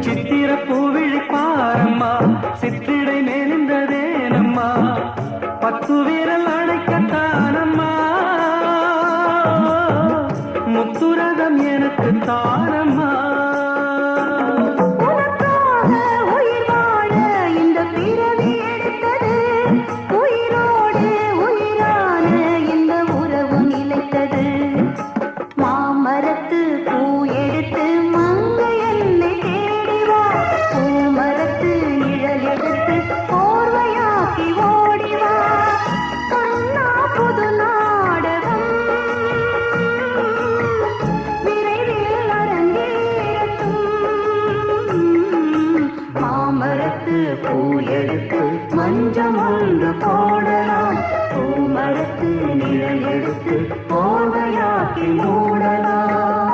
சித்திர பூவிழி பாரம்மா சிற்றிடை மேலிந்ததேனம்மா பத்து வீரல் அடைக்கத்தானம்மா முத்துரதம் எனக்கு தானம்மா பூ எடுத்து மஞ்சம் ஒன்று போடலாம் பூமரத்து நிழல் எடுத்து போவையாக்கி மூடலாம்